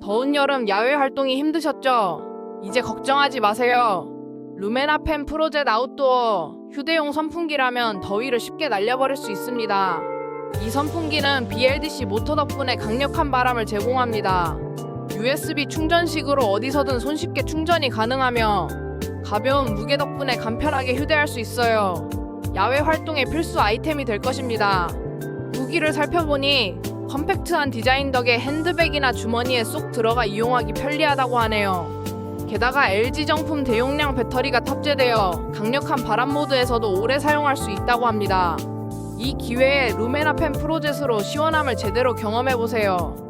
더운 여름 야외 활동이 힘드셨죠? 이제 걱정하지 마세요. 루메나펜 프로젯 아웃도어 휴대용 선풍기라면 더위를 쉽게 날려버릴 수 있습니다. 이 선풍기는 BLDC 모터 덕분에 강력한 바람을 제공합니다. USB 충전식으로 어디서든 손쉽게 충전이 가능하며 가벼운 무게 덕분에 간편하게 휴대할 수 있어요. 야외 활동의 필수 아이템이 될 것입니다. 후기를 살펴보니 컴팩트한 디자인 덕에 핸드백이나 주머니에 쏙 들어가 이용하기 편리하다고 하네요. 게다가 LG 정품 대용량 배터리가 탑재되어 강력한 바람 모드에서도 오래 사용할 수 있다고 합니다. 이 기회에 루메나펜 프로젯으로 시원함을 제대로 경험해보세요.